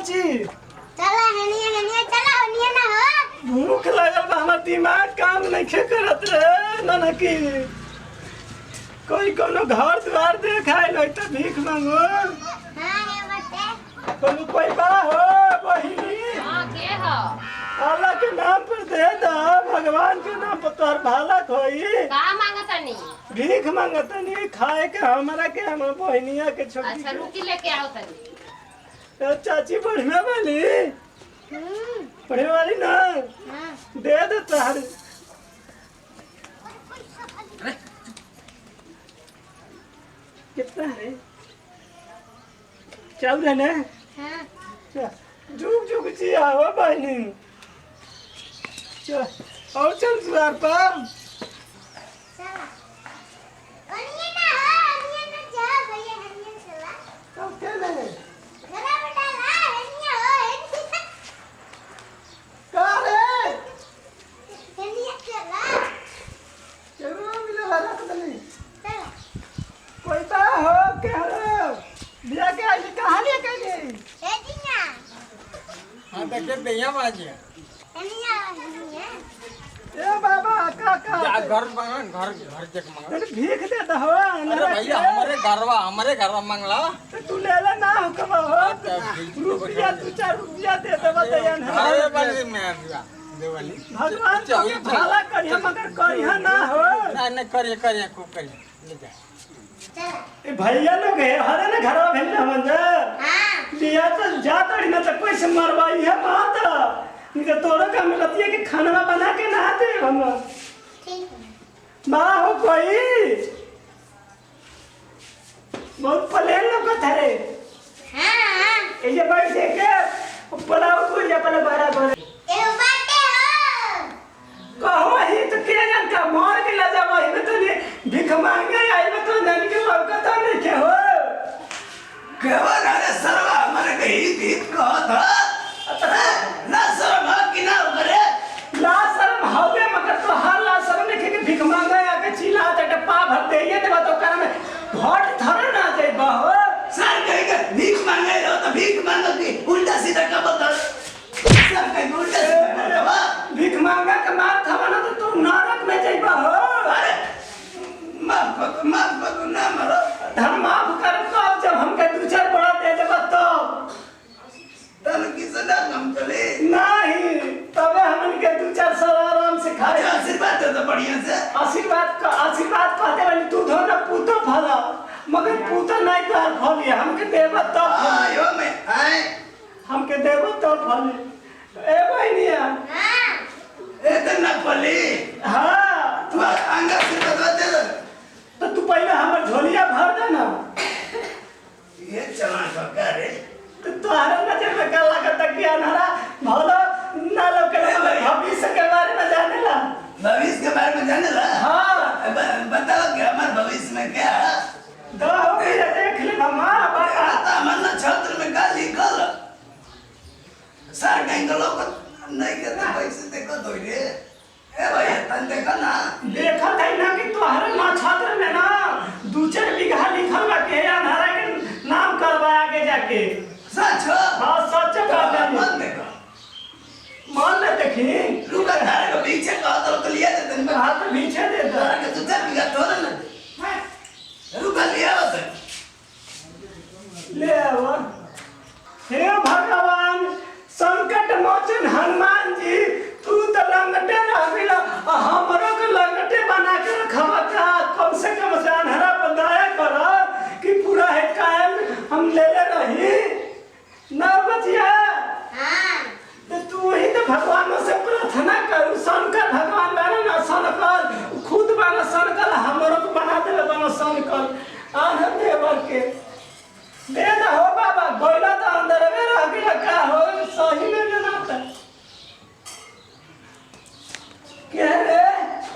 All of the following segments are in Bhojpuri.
चाची चला हनिया हनिया चला हनिया ना हो। भूख लगल बा हमार दिमाग काम नहीं करत रे ना की कोई कोनो घर द्वार देखाई नहीं तो भीख मांगो। हां ये बटे कोनो कोई बा हो बहिनी। हां के हो अल्लाह के नाम पर दे दा भगवान के नाम पर तोहर भाला खोई। का मांगतनी भीख मांगतनी खाए के हमरा के हम बहिनिया के छोटी। अच्छा रुकी लेके आओ तनी। चाची बढ़िया वाली पढ़े वाली ना हां दे दे तोहर। कितना है चल रहे ना। हां झुक झुक जी आओ बहनी चल और चल द्वार पर चला हनिया ना हो हनिया ना जा भैया हनिया चला कब के ले चला बेटा ला हनिया हो हनिया का रे हनिया चला चलो मिले वाला तो नहीं चला कोई बा हो के रे बिया के आई कहां ले के गई ए दिना हाँ देखे भैया बाजी हनिया हनिया ए बाबा का या घर मांगा घर घर जग मांगा। अरे भीख दे दो हो अरे भैया हमारे घरवा मांगला तो तू ले ले ना हो कब हो रुपया 2-4 रुपया दे दे बतायन अरे बाजी में दिया देवाली भगवान तो भला करिया मगर करिया ना हो। ना करिए खूब करिए ले जा चला ए भैया लोग है हरे ना घरवा भेल हमन जा हां लिया तो जाता ही ना तो कोई से मरवाई है बात इनके तोड़ो का मिलती है कि खाना बना के ना दे हम ठीक है माँ हो कोई बहुत प्लेन लोग थे हां ये बैठ के पलाव को या पला बड़ा बड़ा ए बाटे हो कहो ही तो के जन का मार के ला जा वही में तो भीख मांगे आई में तो नन के लौका तो नहीं के हो केवा नारे सरवा हमारे कहीं भीत कहा था ना शर्म की ना करे ला शर्म हवे मगर तो हर ला शर्म नहीं के भीख मांगे आके चिल्ला टपा भर दे ये देवा तो कर में घट धर ना जाए बहो सर कहेगा भीख मांगे हो तो भीख मांगो की उल्टा सीधा का बता सर कहेगा उल्टा सीधा का भीख मांगा के मार थवा ना तो तू नरक में जाई बहो। अरे माफ कर ना मरो धर्म माफ कर तो जब हमके 2-4 बड़ा दे देबा तो तन की सदा कम चले नहीं तबे हमन के 2-4 साल आराम से खाए। आशीर्वाद दे तो बढ़िया से आशीर्वाद कहते वाली तू धो ना पूतो फला मगर पूतो नहीं तार फली हमके देबा तो आयो मैं आए हमके देबो तो फली ए बहनिया हां ए तो ना पली हां तू अंगा से बता दे तो तू पहले हमर झोलिया भर दे ना ये चला का रे तो तोहरा नजर में का लागत कि अनहरा भलो ना लोग के भविष्य के बारे में जाने ला। भविष्य के बारे में जाने ला हाँ बताओ कि हमारे भविष्य में क्या है दो देख ले हमारा बाबा हमारा छात्र में का लिखल सर कहीं तो लोग नहीं कहते पैसे देखो तो ये ए भाई तन देखा ना देखा था ना कि तोहरे मां छात्र में ना 2-4 बीघा लिखल बा के अनहरा के नाम करवा आगे जाके सच हो हां सच बात है मत देखो मान ले देखी रुका धारे को पीछे का तो लिया दे दिन में हाथ पीछे दे दे धारे के तुझे भी का तोड़ ना रुका लिया बस ले आओ हे भगवान संकट मोचन हनुमान जी तू तो लंगटे रहबिला हमरो के लंगटे बना के रखवा का कम से अनहरा पर दया कर कि पूरा है कायम हम ले रही ना बचिया। हां तो तू ही तो भगवान से प्रार्थना कर शंकर भगवान बना ना शंकर खुद बना शंकर हमरो को बना दे बना शंकर आनंद देवर के दे ना हो बाबा गोइला तो अंदर में रह गया का हो सही में ना था क्या रे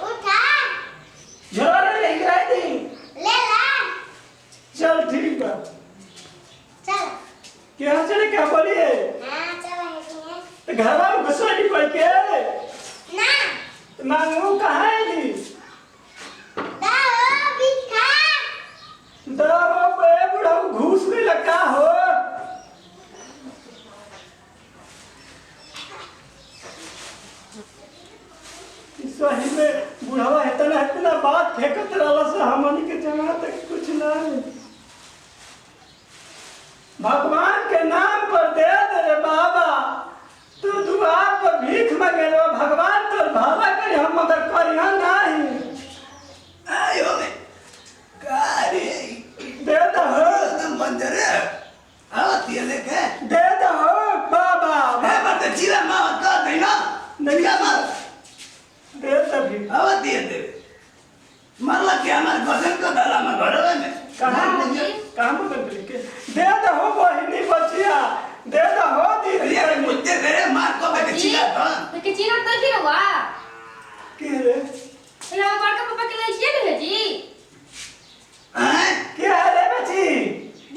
उठा झोरे ले गई थी ले ला चल ठीक बा चल क्या चले क्या बोलिए हां चला है तो घर में घुसवाई कोई के ना मांगू कहाँ है ली दाओ भिखा दो बे बुढ़ा घूस में लगा हो भगवान के नाम पर दे दे रे बाबा। तू दुआर पर भीख मांगे रे भगवान तोर भला करे हम मगर करिया नहीं। आयो में कारे दे दो तुम मंदिर आवती है लेके दे दो बाबा। है मत चिरा मां का देना नहीं मत दे दो भी आवती है दे मरला क्या हमारे बदन को डाला मैं घरवा में कहां बदल के दे दो बहिनी बचिया दे दो दीदी। अरे मुझे तेरे मार को मैं चिरा था के चिरा तो फिर हुआ के रे ये हम बड़का पापा के लिए किए है जी हैं क्या है रे बची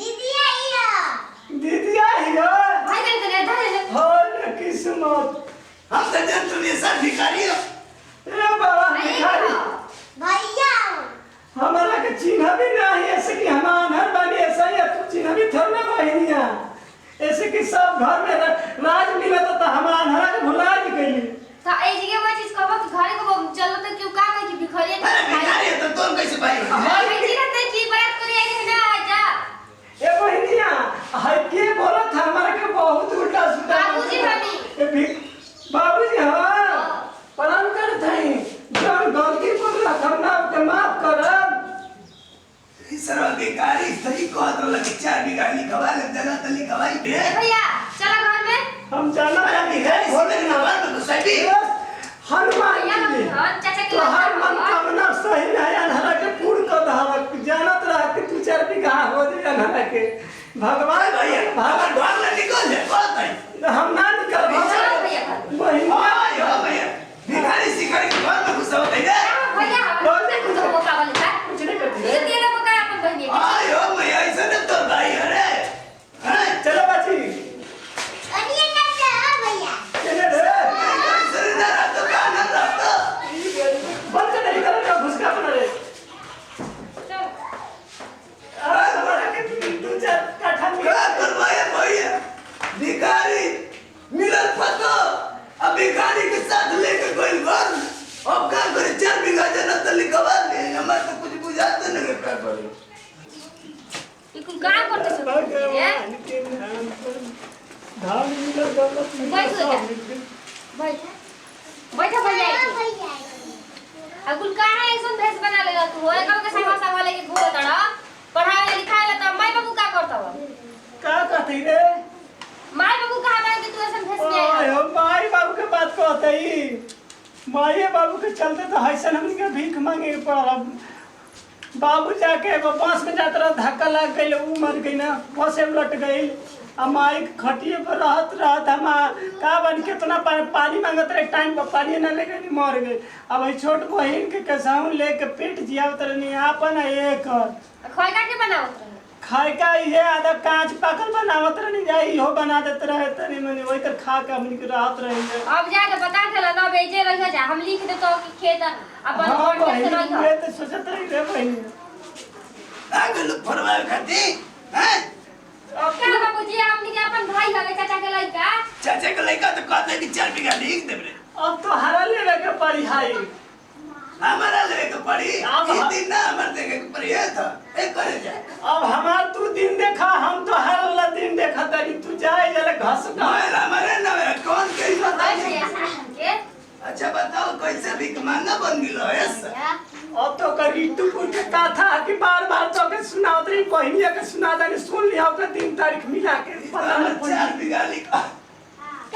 दीदी आई है। दीदी आई है। भाई करे धरे हो किस्मत हम तो जन तुम ये सब भिखारी हो ए बाबा भिखारी भैया हमारा के चिन्ह भी नहीं ऐसे कि हम अनहर बने ऐसा ही तू चिन्ह भी थोड़ा बहनिया ऐसे कि सब घर में राज मिला तो हम अनहरा के भुला ही गई। तो ए जगह में चीज कहबो कि घरे को चलो तो क्यों का कह कि भिखारी अरे भिखारी है तो तुम कैसे भाई भाई भाई चिरा ते की बात करे है ना आजा ए बहनिया हाय के बोला था हमारा के बहुत उल्टा सीधा बाबूजी भाभी बाबूजी हां प्रणाम कर थई जब गलती कर रखना के माफ करब। सर भिखारी सही को तो लगे 4 बीघा लिखवा ले जगह तो लिखवाई दे भैया चला घर में हम जाना अरे भिखारी बोले ना बात तो सही हनुमान भैया जी हम चाचा के तो हर मनोकामना सही है अनहरा के पूर्ण कर दहलक जानत रह कि तू 4 बीघा हो दे अनहरा के भगवान भैया भगवान भगवान ने निकल जाए बात है हम ना निकल चलो भैया वही आयो भैया भिखारी सिखारी के घर में घुसा होता है भैया बोले कुछ हो का वाले था कुछ नहीं करती ये तेरा पका अपन बहनी आयो भैया ऐसा न तो भाई अरे हैं चलो बाची अनिया ना जा भैया। चले रे सर ना तो कान ना तो बंद कर नहीं कर घुसका बना रे हमारा के तू 4 काठा में क्या करवाए भैया भिखारी मिलल पतो अब भिखारी के साथ लेके कोई घर अब का करे 4 बीघा जगह तो लिखवा ले हमारे तो कुछ बुझाते नहीं क्या करे इकुल का करते सब ये भगवान के नाम पर धाम मिला दौलत मिला बैठ जा। सब मिल बैठ बैठा भैया भैया अकुल का है ऐसा भेस बना लेगा तू होए कब के संग संग वाले के घूर तड़ा पढ़ाए लिखाए ला तो माई बाबू का करता हो का कहती रे माई बाबू कहा मारे कि तू ऐसा भेस में आया ओए माई बाबू के बात कहतई माई बाबू के चलते तो हैसन हमनी के भीख मांगे के पड़ल। बाबू जाके एगो बस में जात रह धक्का लग गई ऊ मर गई ना बस में लट गई आ माई खटिए पर रहत हम का बन कितना पानी मांगत रहे टाइम पर पानी ना लेके नहीं मर गई। अब ई छोट बहिन के कैसाऊ लेके पेट जियावत रहनी आपन एक खोई का के बनावत रहे खाए का ये आधा कांच पाकल बनावत रहनी जाई इहो बना देते रहे तनी मनी वही कर खा के हमनी के रात रही। अब जाके बता देला ना भेजे रह जा हम लिख दे तो कि खेत अपन हाँ घर बहिनी से रह ये तो सोचत रही रे बहिनी आगे लोग फरमाए खाती हैं अब का बाबूजी हमनी के अपन भाई हवे चाचा के लइका चाचा के लड़का तो कहते कि 4 बीघा लिख दे रे अब तो हरा लेवे के पड़ी हाई हमारा ले तो पड़ी अब इस दिन ना हमारे देखे के पड़ी है था एक करे जा अब हमार तू दिन देखा हम तो हर वाला दिन देखा तरी तू जाए जरा घस का मोबाइल हमारे ना है कौन के भाई बताइए भैया साहब के अच्छा बताओ कैसे भी महंगा बन गिलो है अब तो करी तू के कथा कि बार-बार तो के सुनावत रही बहिनिया के सुना देनी सुन लिया ओकर दिन तारीख मिला के पता नहीं पड़ी। 4 बीघा लिखा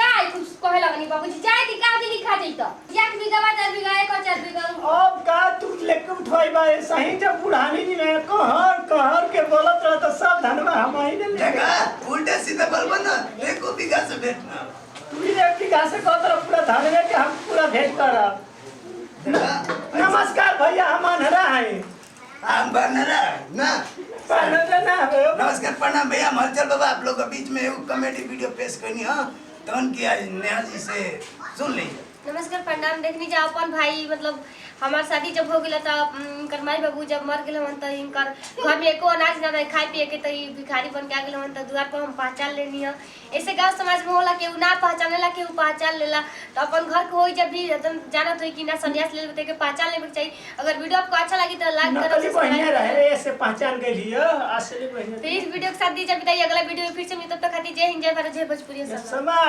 का कुछ कहे लगनी बाबूजी जाए कि का दिन लिखा जइतो 1 बीघा 4 बीघा 4 बीघा अब का तू लेके उठवाई बा सही जब बुढ़ानी जी में कहर के बोलत रह तो सब धनवा हम ही ने देखा उल्टे सीधे बोल ना एको बीघा से भेजना तू ही एक बीघा से कह तरह पूरा धनवे के हम पूरा भेंट करब। नमस्कार भैया हम अनहरा हैं हम बनरा ना पहले ना हो नमस्कार प्रणाम भैया मलचल बाबा आप लोग के बीच में एक कॉमेडी वीडियो पेश करनी है तो उनकी आज नेहा जी से सुन लीजिए। नमस्कार प्रणाम देखनी जा अपन भाई मतलब हमार शादी जब हो गेल त इनकर माई बाबू जब मर गेल हन त इनकर घर में एको अनाज ना रहे खाए पिए के, त ई भिखारी बन के आ गेल हन त दुआर पर हम पहचान लेनी है। ऐसे गांव समाज में होला केहू ना पहचानेला केहू पहचान लेला, तो अपन घर के होई जब भी एकदम जानत होई कि ना संन्यास ले लेते के पहचान लेवे के चाहिए। अगर वीडियो आपको अच्छा लगी तो लाइक करो, नकली बढ़िया सब्सक्राइब रहे ऐसे पहचान गई है, असली बढ़िया। तो इस वीडियो के साथ दीजिए विदाई, अगला वीडियो में फिर से मिलते, तब तक खातिर जय हिंद जय भारत जय भोजपुरी। समाज